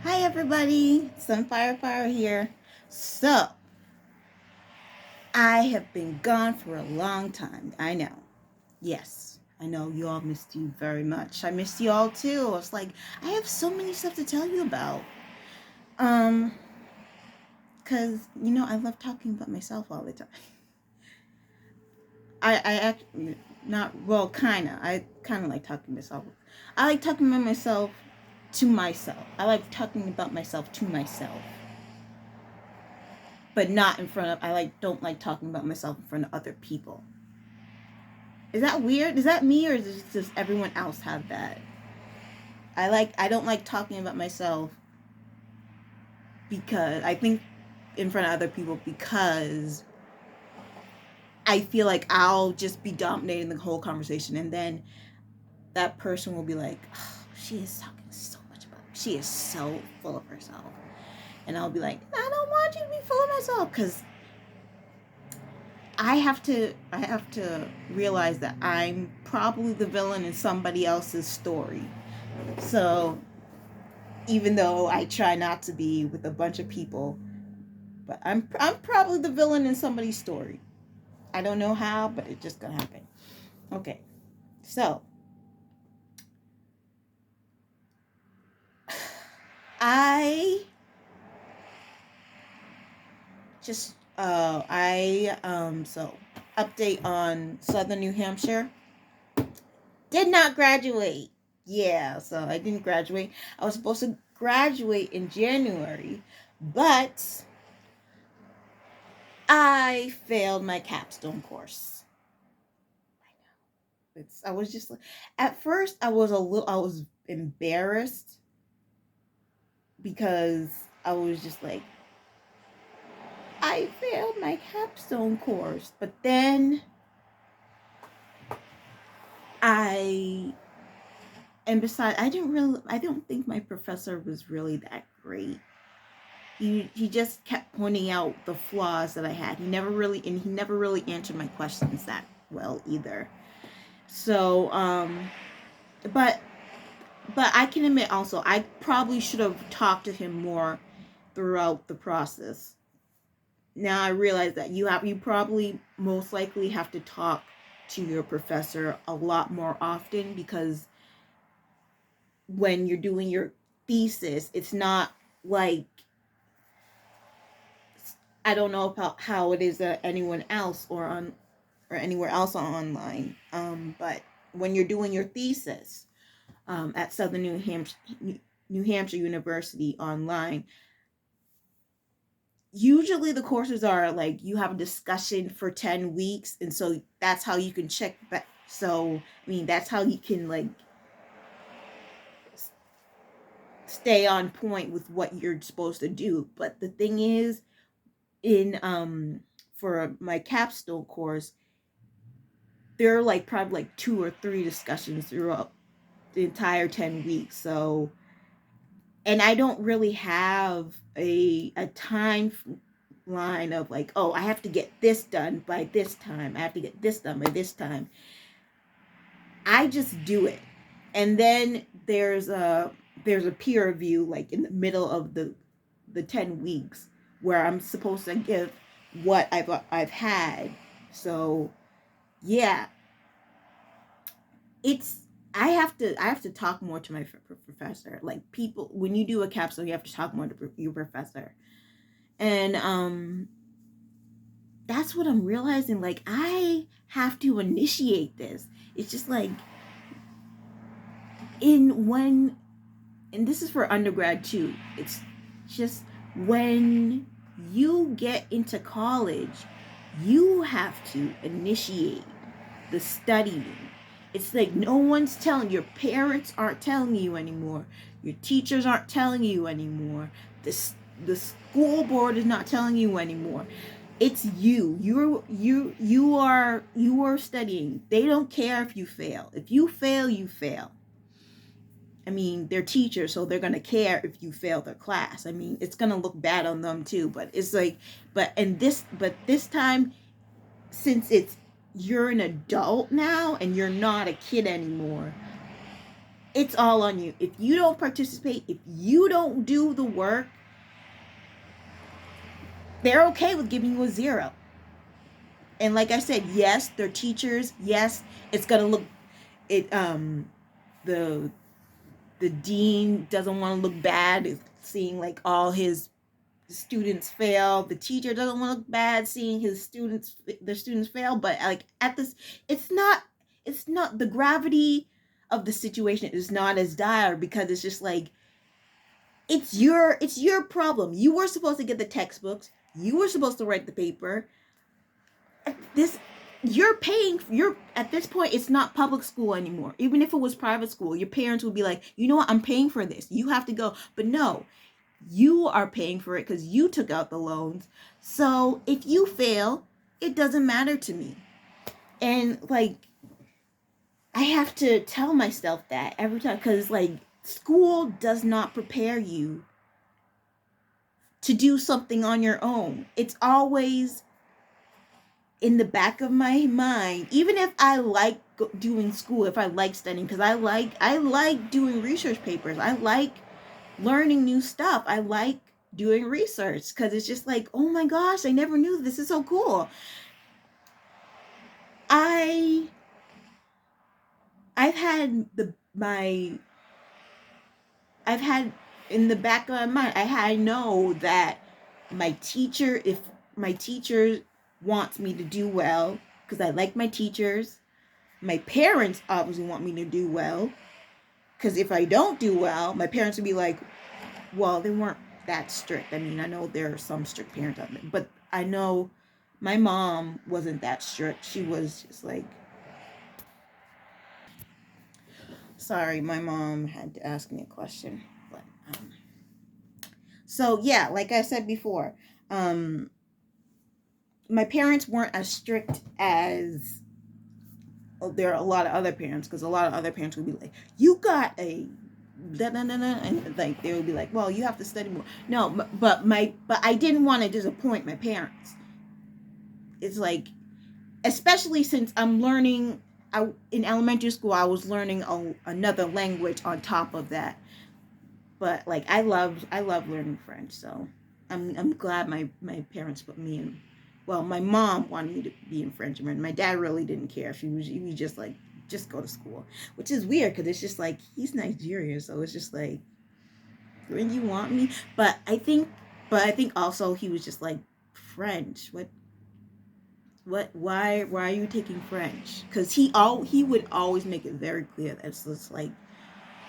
Hi everybody, Sunfire Fire here. So, I have been gone for a long time. I know. Yes, I know you all missed you very much. I missed you all too. I was like, I have so many stuff to tell you about. Um, cause I love talking about myself all the time. I act not well, kinda. I kind of like talking to myself. I like talking about myself to myself. I like talking about myself to myself, but not in front of. Don't like talking about myself in front of other people. Is that weird? Is that me, or does everyone else have that? I don't like talking about myself because I think in front of other people because I feel like I'll just be dominating the whole conversation, and then that person will be like, oh, she is talking so much about. She is so full of herself, and I'll be like, I don't want you to be full of myself because I have to realize that I'm probably the villain in somebody else's story. So even though I try not to be with a bunch of people, but I'm probably the villain in somebody's story. I don't know how, but it's just gonna happen. Okay, so I so update on Southern New Hampshire. Did not graduate. Yeah, so I didn't graduate. I was supposed to graduate in January, but I failed my capstone course. I was just at first I was embarrassed because I was just like I failed my capstone course, but then I and besides I don't think my professor was really that great. He just kept pointing out the flaws that I had. He never really answered my questions that well either. So but I can admit also I probably should have talked to him more throughout the process. Now I realize that you probably most likely have to talk to your professor a lot more often because when you're doing your thesis, it's not like I don't know about how it is anyone else or anywhere else online. But when you're doing your thesis at Southern New Hampshire University online, usually the courses are like you have a discussion for 10 weeks, and so that's how you can check back. So I mean that's how you can like stay on point with what you're supposed to do. But the thing is, in for my capstone course, there are like probably like two or three discussions throughout the entire 10 weeks. So and I don't really have a time line of like, oh, I have to get this done by this time. I have to get this done by this time. I just do it. And then there's a peer review like in the middle of the 10 weeks where I'm supposed to give what I've had. So, yeah, it's I have to talk more to my professor. Like people when you do a capstone, you have to talk more to your professor. And that's what I'm realizing. Like I have to initiate this. It's just like in when, and this is for undergrad too. It's just when you get into college, you have to initiate the studying. It's like no one's telling, your parents aren't telling you anymore. Your teachers aren't telling you anymore. The school board is not telling you anymore. It's you. You are studying. They don't care if you fail. If you fail, you fail. I mean, they're teachers, so they're gonna care if you fail their class. I mean, it's gonna look bad on them too. But it's like, but this time, since it's you're an adult now and you're not a kid anymore, it's all on you. If you don't participate, if you don't do the work, they're okay with giving you a 0. And like I said, yes, they're teachers. Yes, it's gonna look it the the dean doesn't want to look bad seeing like all his students fail. The teacher doesn't want to look bad seeing the students fail. But like at this, it's not it's not the gravity of the situation is not as dire, because it's just like it's your problem. You were supposed to get the textbooks. You were supposed to write the paper. This you're paying, you're at this point, it's not public school anymore. Even if it was private school, your parents would be like, you know what, I'm paying for this, you have to go. But no, you are paying for it because you took out the loans. So if you fail, it doesn't matter to me. And like, I have to tell myself that every time, because like, school does not prepare you to do something on your own. It's always in the back of my mind, even if I like doing school, if I like studying, because I like doing research papers, I like learning new stuff, I like doing research, because it's just like, oh my gosh, I never knew this is so cool. I I've had I've had in the back of my mind, I know that if my teacher wants me to do well, because I like my teachers, my parents obviously want me to do well, because if I don't do well, my parents would be like, well, they weren't that strict. I mean, I know there are some strict parents out there, but I know my mom wasn't that strict. She was just like, sorry, my mom had to ask me a question. But so yeah, like I said before, um, my parents weren't as strict as there are a lot of other parents, because a lot of other parents would be like, you got a da, da, da, da, and like they would be like, well, you have to study more. No, but I didn't want to disappoint my parents. It's like, especially since I'm learning, in elementary school I was learning another language on top of that. But like, I love learning French, so I'm glad my parents put me in. Well, my mom wanted me to be in French, and my dad really didn't care. He was just like, just go to school, which is weird because it's just like, he's Nigerian, so it's just like, when you want me. But I think also he was just like, French, why are you taking French? Because he would always make it very clear that it's just like,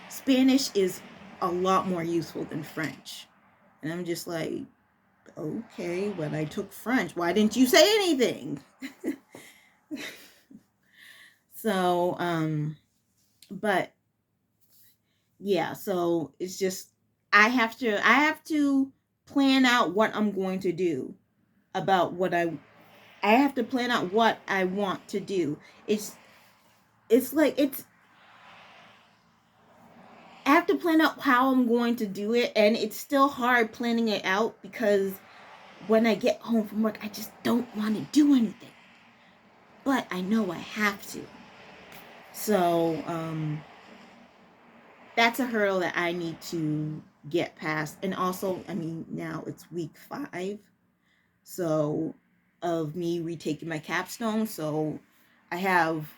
Spanish is a lot more useful than French. And I'm just like, okay, when I took French, why didn't you say anything? So, but yeah, so it's just, I have to plan out what I'm going to do, about I have to plan out what I want to do. It's like, I have to plan out how I'm going to do it, and it's still hard planning it out, because when I get home from work, I just don't want to do anything. But I know I have to. So, that's a hurdle that I need to get past. And also, I mean, now it's week 5, so, of me retaking my capstone. So, I have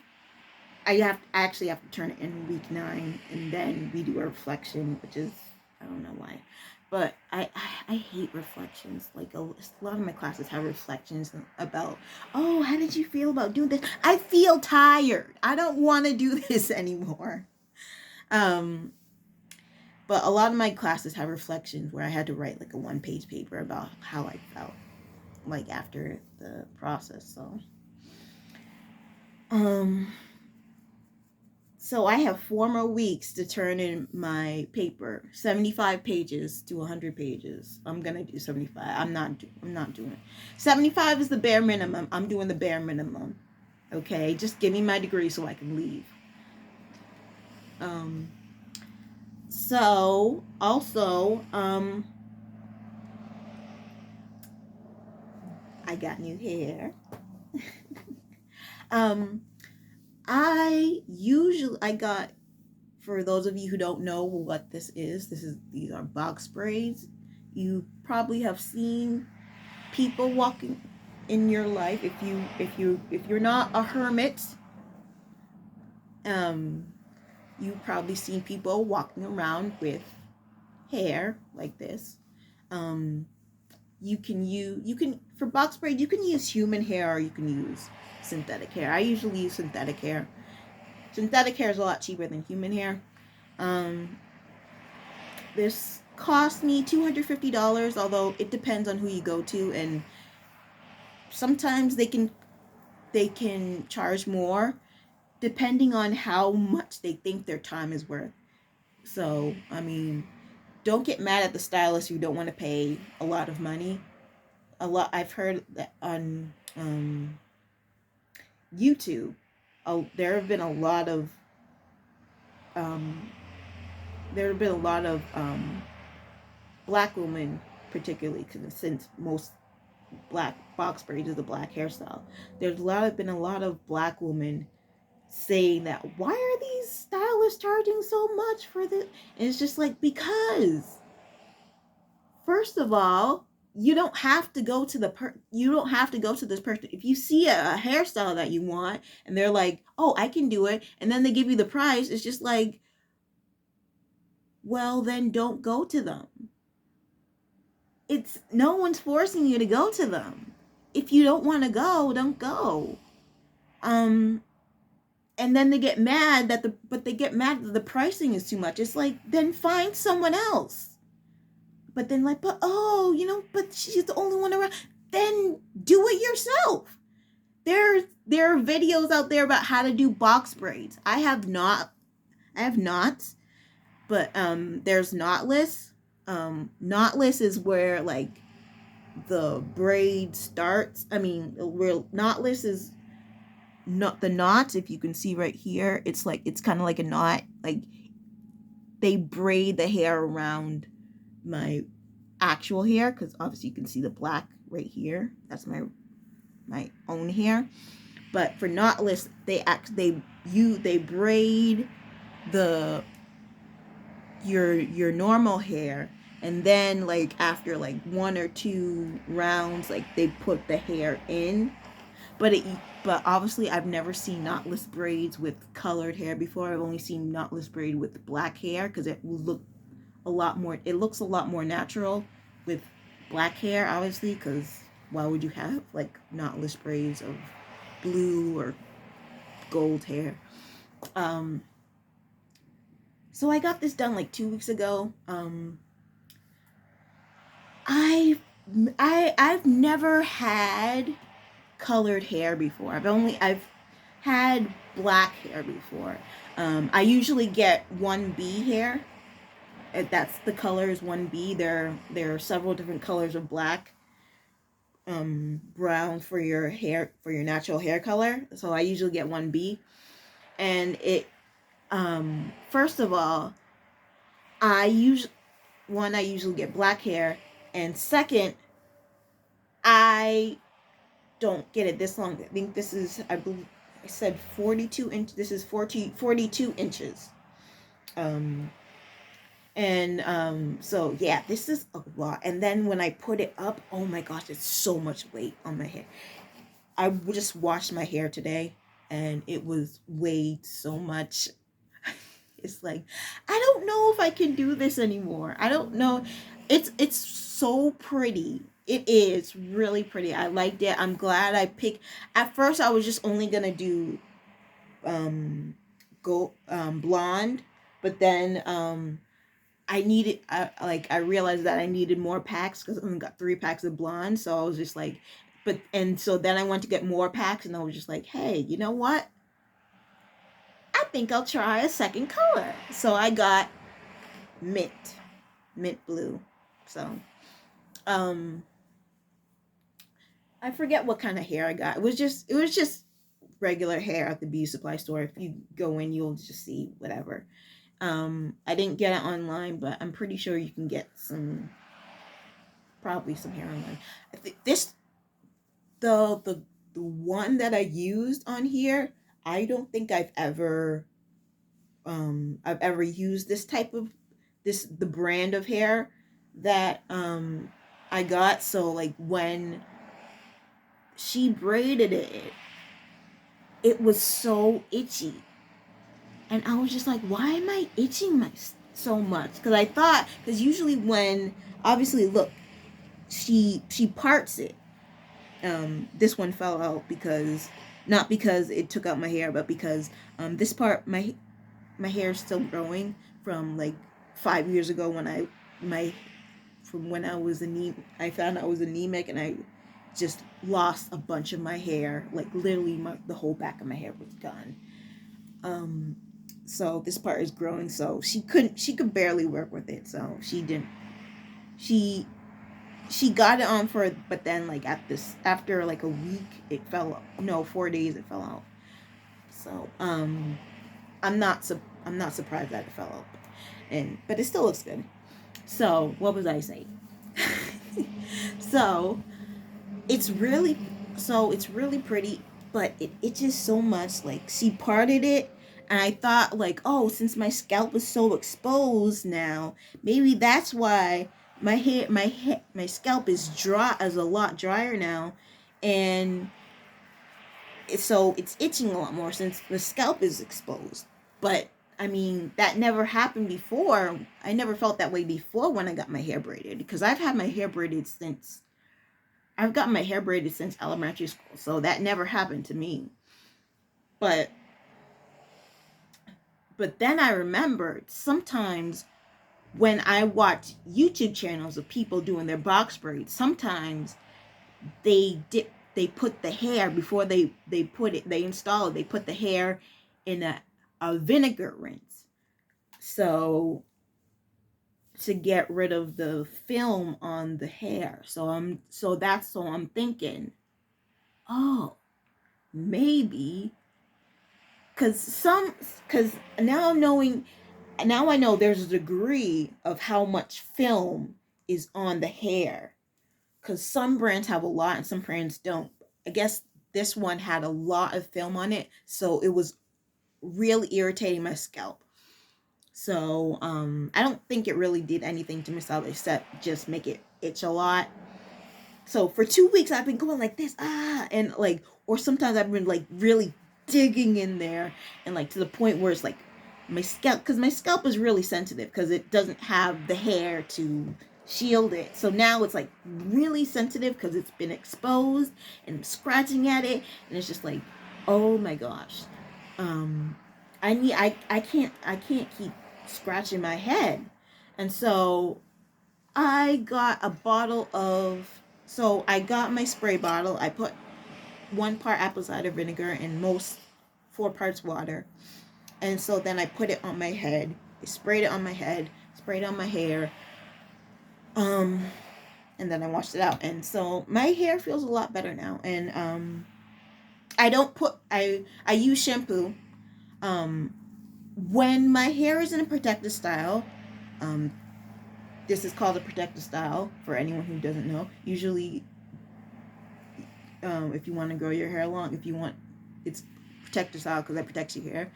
I actually have to turn it in week 9, and then we do a reflection, which is, I don't know why, but I hate reflections. Like, a lot of my classes have reflections about, oh, how did you feel about doing this? I feel tired. I don't want to do this anymore. Um, but a lot of my classes have reflections where I had to write like a 1-page paper about how I felt like after the process. Um, So I have 4 more weeks to turn in my paper, 75 pages to 100 pages. I'm gonna do 75. I'm not doing it. 75 is the bare minimum. I'm doing the bare minimum. Okay, just give me my degree so I can leave. Um. So also, I got new hair. um, I got for those of you who don't know what these are box braids. You probably have seen people walking in your life. If you're not a hermit, um, you've probably seen people walking around with hair like this. Um, you can for box braid you can use human hair or you can use synthetic hair. I usually use synthetic hair. Synthetic hair is a lot cheaper than human hair. Um, this cost me $250, although it depends on who you go to, and sometimes they can charge more depending on how much they think their time is worth. So, I mean, don't get mad at the stylist who don't want to pay a lot of money. I've heard that on YouTube. There have been a lot of um, black women, particularly since most black box braid is a black hairstyle. Been a lot of black women saying that, why are these stylists charging so much for this? And it's just like, because first of all, you don't have to go to this person. If you see a hairstyle that you want and they're like, oh, I can do it, and then they give you the price, it's just like, well, then don't go to them. It's no one's forcing you to go to them. If you don't want to go, don't go. And then they get mad that the pricing is too much. It's like, then find someone else. But then like, but she's the only one around. Then do it yourself. There are videos out there about how to do box braids. I have not, but there's Knotless. Knotless is where like the braid starts. I mean, where Knotless is not the knots. If you can see right here, it's kind of like a knot. Like they braid the hair around my actual hair, because obviously you can see the black right here. That's my own hair. But for Knotless, they braid your normal hair, and then like after like one or two rounds, like they put the hair in. But obviously I've never seen knotless braids with colored hair before. I've only seen knotless braid with black hair, because it looks a lot more natural with black hair, obviously, because why would you have like knotless braids of blue or gold hair? So I got this done like 2 weeks ago. I've never had colored hair before. I've had black hair before. I usually get 1B hair. That's the color is 1B. There are several different colors of black. Brown for your hair, for your natural hair color. So I usually get 1B. And it first of all, I usually get black hair, and second, I don't get it this long. I think this is, I believe I said 42 inch. This is 42 inches. So yeah, this is a lot. And then when I put it up, oh my gosh, it's so much weight on my hair. I just washed my hair today, and it was weighed so much. It's like, I don't know if I can do this anymore. I don't know. It's so pretty. It is really pretty. I liked it. I'm glad I picked. At first, I was just only gonna do blonde, but then I realized that I needed more packs, because I only got 3 packs of blonde. So I was just like, so then I went to get more packs, and I was just like, hey, you know what? I think I'll try a second color. So I got mint blue. So, I forget what kind of hair I got. It was just regular hair at the beauty supply store. If you go in, you'll just see whatever. I didn't get it online, but I'm pretty sure you can get probably some hair online. I think the one that I used on here, I don't think I've ever I've ever used the brand of hair that I got. So like when she braided it, it was so itchy, and I was just like, why am I itching so much? Because I thought, because usually when, obviously, look, she parts it. This one fell out because, not because it took out my hair, but because this part, my hair is still growing from like 5 years ago when my from when I was I found I was anemic, and I just lost a bunch of my hair. Like literally, the whole back of my hair was gone. Um, so this part is growing. So she could barely work with it. So she didn't. She she got it on for, but then like after like a week, it fell out. No, 4 days it fell out. So I'm not surprised that it fell out, but it still looks good. So what was I saying? so it's really it's really pretty, but it itches so much. Like she parted it, and I thought like, oh, since my scalp is so exposed now, maybe that's why my scalp is a lot drier now, and so it's itching a lot more since the scalp is exposed. But I mean, that never happened before. I never felt that way before when I got my hair braided, because I've gotten my hair braided since elementary school, so that never happened to me. But then I remembered sometimes when I watch YouTube channels of people doing their box braids, sometimes they put the hair before they install it, they put the hair in a vinegar rinse. So to get rid of the film on the hair. So I'm thinking, oh, maybe because now I know there's a degree of how much film is on the hair, because some brands have a lot and some brands don't. I guess this one had a lot of film on it, so it was really irritating my scalp. So I don't think it really did anything to my scalp except just make it itch a lot. So for 2 weeks I've been going like this, and like, or sometimes I've been like really digging in there, and like to the point where it's like my scalp, because my scalp is really sensitive because it doesn't have the hair to shield it. So now it's like really sensitive because it's been exposed, and I'm scratching at it, and it's just like, oh my gosh. Um I can't keep scratching my head. And so I got my spray bottle. I put 1 part apple cider vinegar and most 4 parts water. And so then I put it on my head. I sprayed it on my head, sprayed it on my hair. And then I washed it out. And so my hair feels a lot better now. And I don't put I use shampoo. When my hair is in a protective style, um this is called a protective style for anyone who doesn't know. Usually if you want to grow your hair long, if you want, it's protective style because that protects your hair.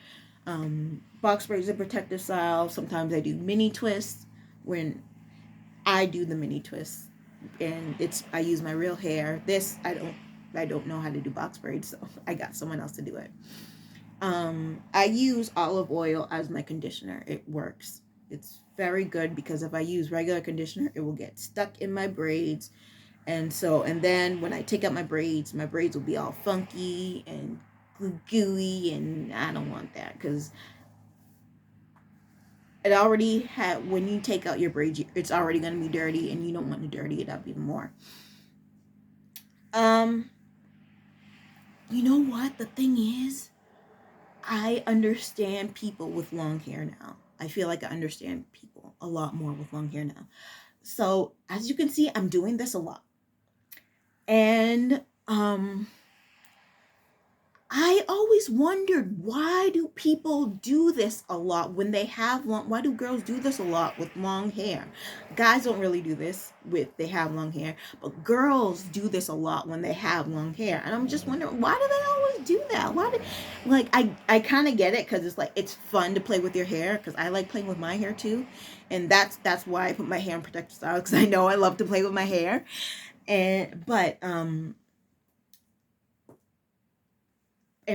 Box braids are protective style. Sometimes I do mini twists. When I do the mini twists, and I use my real hair. I don't know how to do box braids, so I got someone else to do it. I use olive oil as my conditioner. It works. It's very good because if I use regular conditioner, it will get stuck in my braids. And then when I take out my braids will be all funky and gooey, and I don't want that because when you take out your braids, it's already going to be dirty, and you don't want to dirty it up even more. You know what? The thing is, I understand people with long hair now. I feel like I understand people a lot more with long hair now. So as you can see, I'm doing this a lot. And I always wondered, why do people do this a lot when they have long, why do girls do this a lot with long hair? Guys don't really do this with they have long hair, but girls do this a lot when they have long hair. And I'm just wondering, why do they always do that? Why do, like, I kind of get it, because it's like, it's fun to play with your hair, because I like playing with my hair too. And that's why I put my hair in protective style, because I know I love to play with my hair. And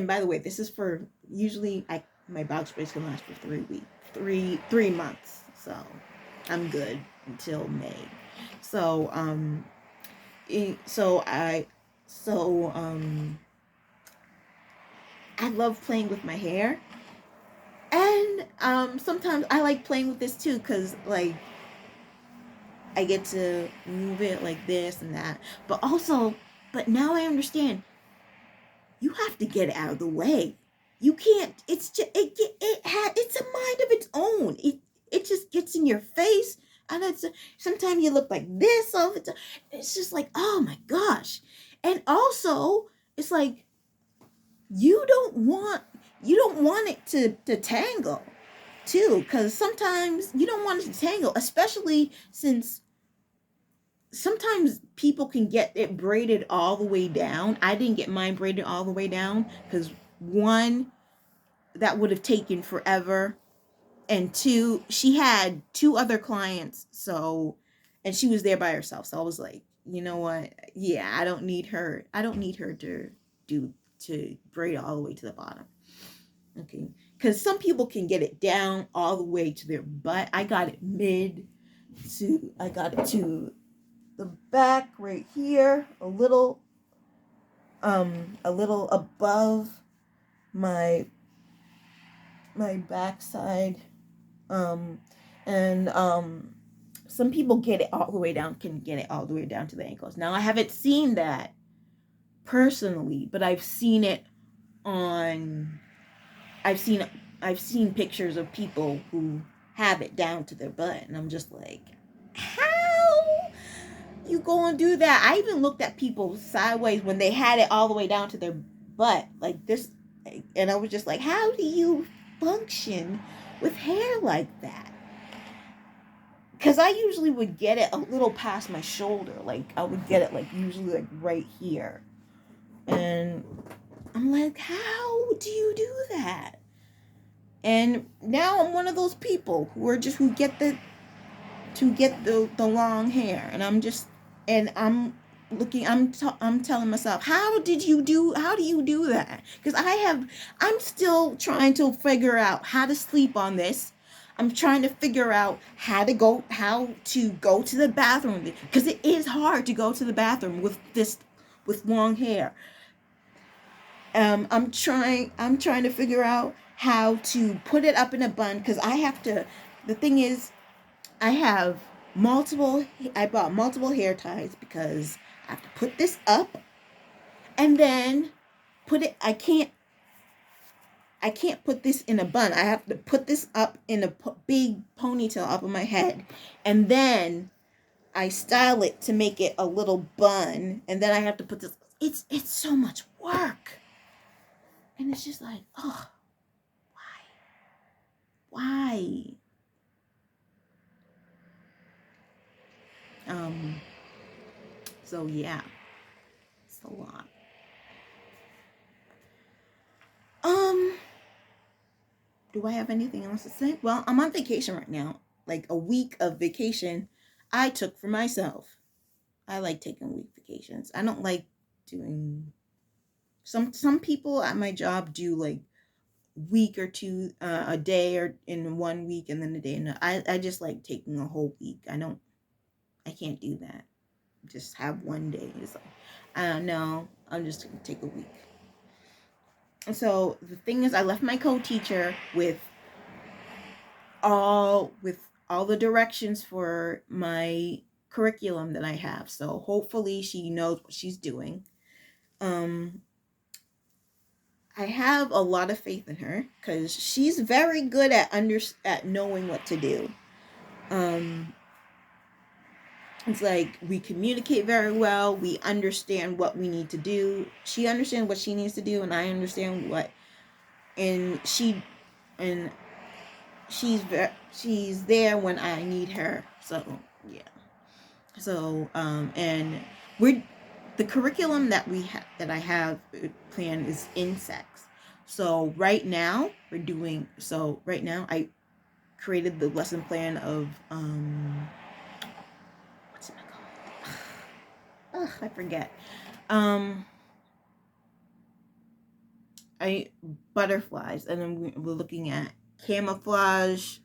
by the way, this is for, usually my box sprays can last for 3 weeks, 3 months. So I'm good until May. So so I love playing with my hair. And sometimes I like playing with this too, because like I get to move it like this and that. But now I understand, you have to get it out of the way. You can't. It's just it's a mind of its own. It just gets in your face, and sometimes you look like this all the time. It's just like, oh my gosh. And also, it's like, you don't want it to tangle too, because sometimes you don't want it to tangle, especially since sometimes people can get it braided all the way down. I didn't get mine braided all the way down, because one, that would have taken forever, and two, she had two other clients, and she was there by herself. So I was like, you know what? Yeah, I don't need her to braid it all the way to the bottom. Okay, because some people can get it down all the way to their butt. I got it to the back right here, a little above my backside. And some people get it all the way down, can get it all the way down to the ankles. Now I haven't seen that personally, but I've seen it on I've seen pictures of people who have it down to their butt, and I'm just like, how you gonna do that? I even looked at people sideways when they had it all the way down to their butt like this, and I was just like, how do you function with hair like that? Because I usually would get it a little past my shoulder. Like, I would get it like usually like right here, and I'm like, how do you do that? And now I'm one of those people who get the long hair, and I'm telling myself, how do you do that? Because I'm still trying to figure out how to sleep on this. I'm trying to figure out how to go to the bathroom, because it is hard to go to the bathroom with long hair. I'm trying to figure out how to put it up in a bun, because the thing is, I bought multiple hair ties, because I have to put this up and then I can't put this in a bun. I have to put this up in a big ponytail up on my head, and then I style it to make it a little bun, and then I have to put this. It's so much work, and it's just like, oh, why? So yeah, it's a lot. Do I have anything else to say? Well, I'm on vacation right now. Like, a week of vacation I took for myself. I like taking week vacations. I don't like doing some people at my job do like week or two, a day or in 1 week, and then a day. And I just like taking a whole week. I can't do that. Just have one day. It's like, I don't know. I'm just gonna take a week. So the thing is, I left my co-teacher with all the directions for my curriculum that I have. So hopefully she knows what she's doing. I have a lot of faith in her, because she's very good at knowing what to do. It's like we communicate very well. We understand what we need to do. She understands what she needs to do, and I understand what. And and she's there when I need her. So yeah. So and we're the curriculum that that I have planned is insects. So right now we're doing. So right now I created the lesson plan of what's it called? Ugh, I forget. Um, I butterflies, and then we're looking at camouflage.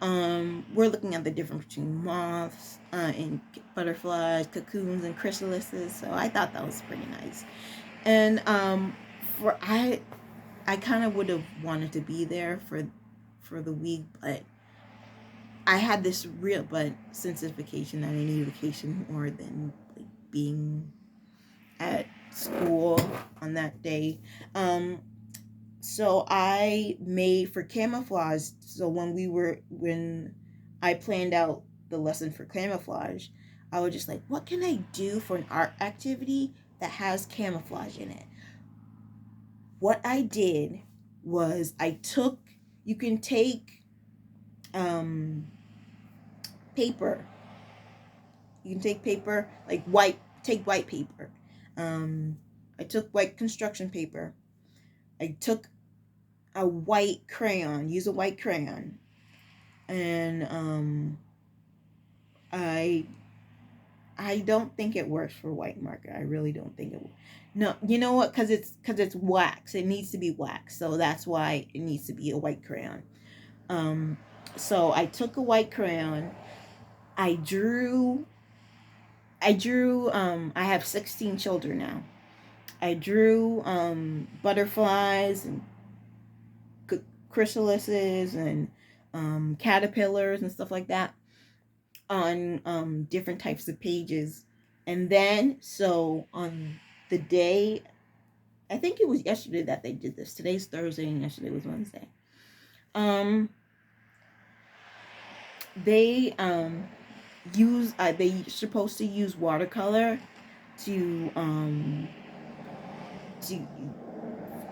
We're looking at the difference between moths and butterflies, cocoons, and chrysalises. So I thought that was pretty nice. And for I kind of would have wanted to be there for the week, but I had this real, but since it's vacation, I need vacation more than like being at school on that day. Um, so I made for camouflage. So when I planned out the lesson for camouflage, I was just like, what can I do for an art activity that has camouflage in it? What I did was you can take um, paper. You can take paper like take white paper. Um, I took white construction paper. I took a white crayon. Use a white crayon, and I I don't think it works for white marker. I really don't think it. No, you know what? Because it's wax. It needs to be wax. So that's why it needs to be a white crayon. Um, so I took a white crayon. I drew. I have 16 children now. I drew butterflies and chrysalises and caterpillars and stuff like that on different types of pages. And then, so on the day, I think it was yesterday that they did this. Today's Thursday and yesterday was Wednesday. Um, they they supposed to use watercolor to to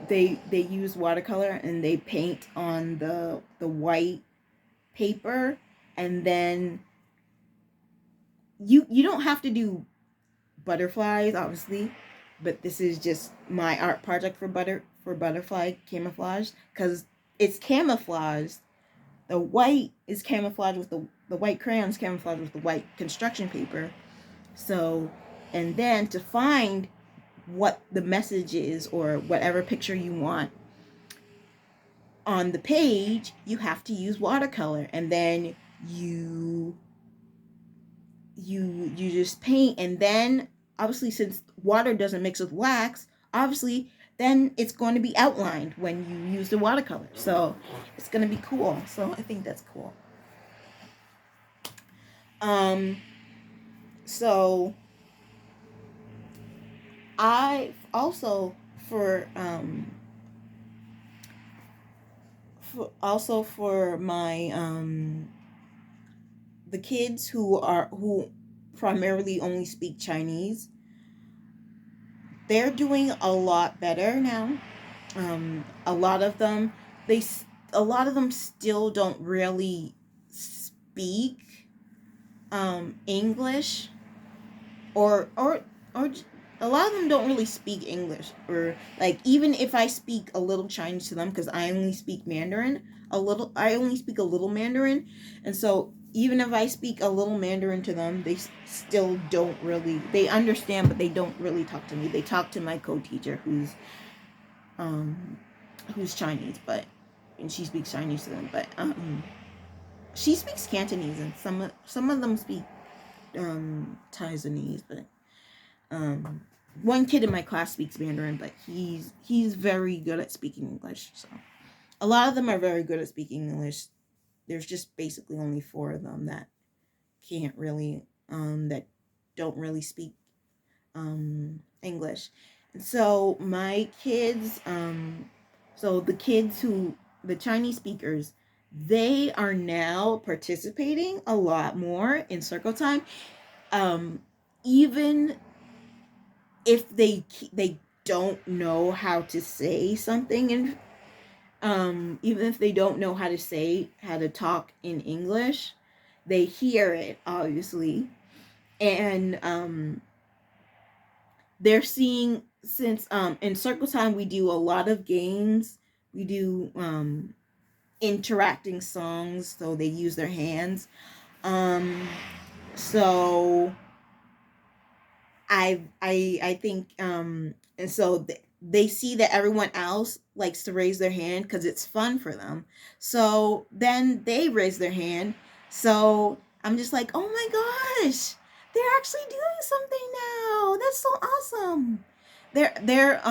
they use watercolor and they paint on the white paper, and then you don't have to do butterflies obviously, but this is just my art project for butterfly camouflage, because it's camouflaged. The white is camouflaged with the white crayons camouflaged with the white construction paper. So, and then to find what the message is or whatever picture you want on the page, you have to use watercolor, and then you just paint, and then obviously since water doesn't mix with wax, obviously then it's going to be outlined when you use the watercolor. So it's going to be cool. So I think that's cool. Um so I also for my the kids who primarily only speak Chinese, they're doing a lot better now. A lot of them, they a lot of them still don't really speak English, or a lot of them don't really speak English, or like even if I speak a little Chinese to them, because I only speak Mandarin I only speak a little Mandarin, and so even if I speak a little Mandarin to them, they still don't really, they understand, but they don't really talk to me. They talk to my co-teacher um who's Chinese, but and she speaks Chinese to them, but she speaks Cantonese, and some of them speak Taiwanese, but um one kid in my class speaks Mandarin, but he's very good at speaking English. So a lot of them are very good at speaking English. There's just basically only four of them that can't really that don't really speak English. And so my kids so the kids who the Chinese speakers, they are now participating a lot more in circle time. Um, even if they don't know how to say something, and even if they don't know how to talk in English, they hear it obviously, and they're seeing, since in circle time we do a lot of games, we do interacting songs, so they use their hands. um so I think and so they see that everyone else likes to raise their hand because it's fun for them, so then they raise their hand. So I'm just like, oh my gosh, they're actually doing something now, that's so awesome. They're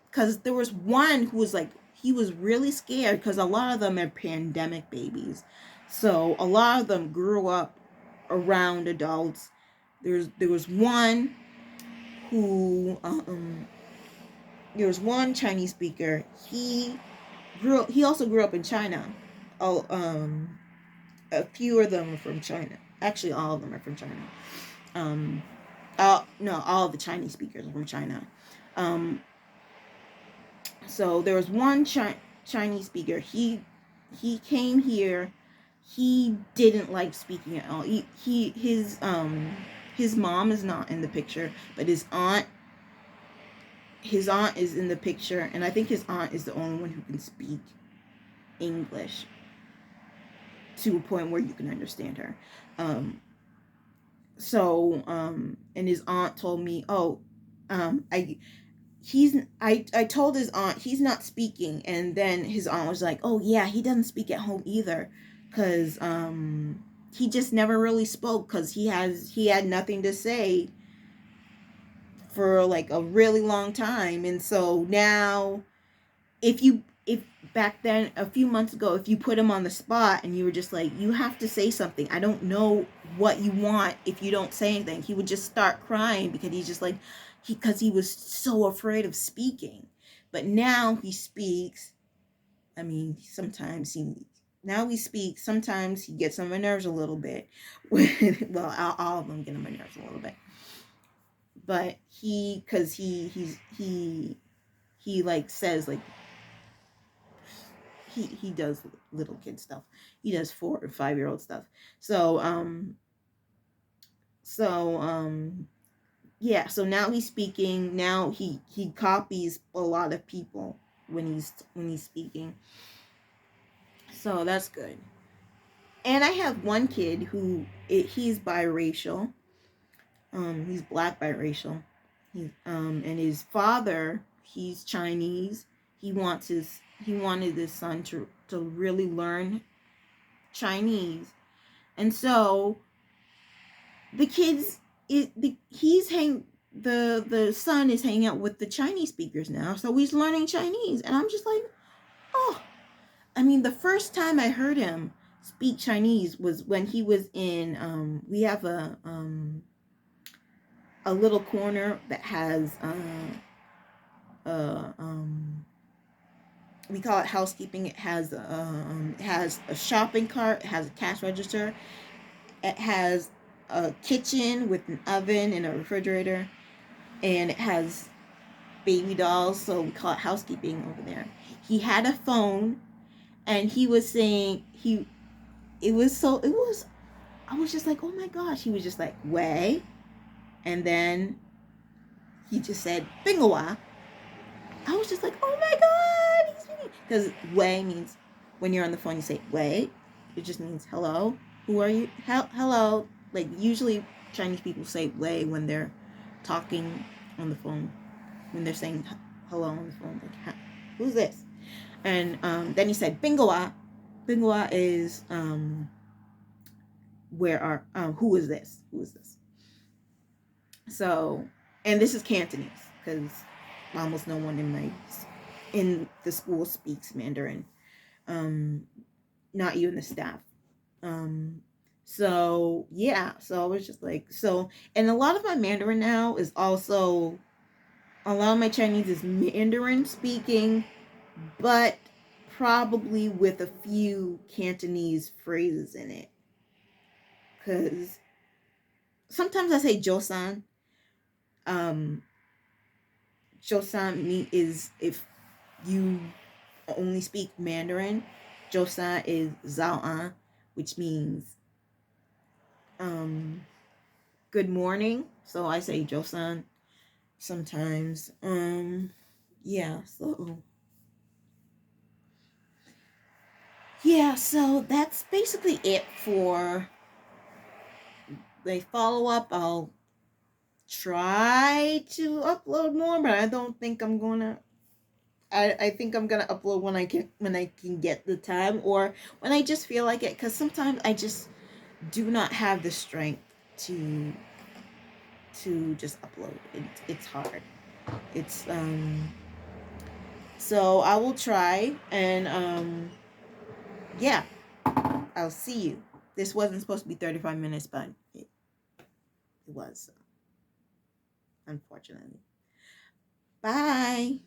because there was one who was like, he was really scared because a lot of them are pandemic babies, so a lot of them grew up around adults. There was one who there was one Chinese speaker. He also grew up in China. Oh, a few of them are from China. Actually, all of them are from China. No, all of the Chinese speakers are from China. Um, so there was one Chinese speaker. He came here. He didn't like speaking at all. His mom is not in the picture, but his aunt is in the picture, and I think his aunt is the only one who can speak English to a point where you can understand her. And his aunt told me, oh, I told his aunt he's not speaking, and then his aunt was like, oh yeah, he doesn't speak at home either, because he just never really spoke because he had nothing to say for like a really long time. And so now, if back then, a few months ago, if you put him on the spot and you were just like, you have to say something, I don't know what you want, if you don't say anything, he would just start crying because he's just like, because he was so afraid of speaking. But now he speaks. I mean, now he speaks. Sometimes he gets on my nerves a little bit. Well, all of them get on my nerves a little bit. But because he like says like, he does little kid stuff. He does 4 or 5 year old stuff. So so yeah. So now he's speaking. Now he copies a lot of people when he's speaking. So that's good. And I have one kid he's biracial. He's black biracial. And his father, he's Chinese. He wanted his son to really learn Chinese. And so the kids the son is hanging out with the Chinese speakers now. So he's learning Chinese, and I'm just like, oh. I mean, the first time I heard him speak Chinese was when he was in we have a little corner that has we call it housekeeping. It has a shopping cart, it has a cash register, it has a kitchen with an oven and a refrigerator, and it has baby dolls, so we call it housekeeping over there. He had a phone, and he was saying I was just like, oh my gosh. He was just like, way, and then he just said Bingwa. I was just like, oh my god, he's speaking. Because way means, when you're on the phone, you say way. It just means hello. Who are you? Hello. Like, usually Chinese people say way when they're talking on the phone. When they're saying hello on the phone. Like, who's this? And then he said Bingwa. Bingwa is who is this? Who is this? So, and this is Cantonese, because almost no one in the school speaks Mandarin. Not even the staff. So yeah, so I was just like, so, and a lot of my Mandarin now is a lot of my Chinese is Mandarin speaking, but probably with a few Cantonese phrases in it. Because sometimes I say Josan. Um, Josan is if you only speak Mandarin. Josan is Zhaoan, which means good morning. So I say Josan sometimes. Yeah, so so that's basically it for the follow up. I'll try to upload more, but I don't think I'm gonna. I think I'm gonna upload when I can get the time, or when I just feel like it, because sometimes I just do not have the strength to just upload. It's hard. It's so I will try, and yeah, I'll see you. This wasn't supposed to be 35 minutes, but it was, unfortunately. Bye.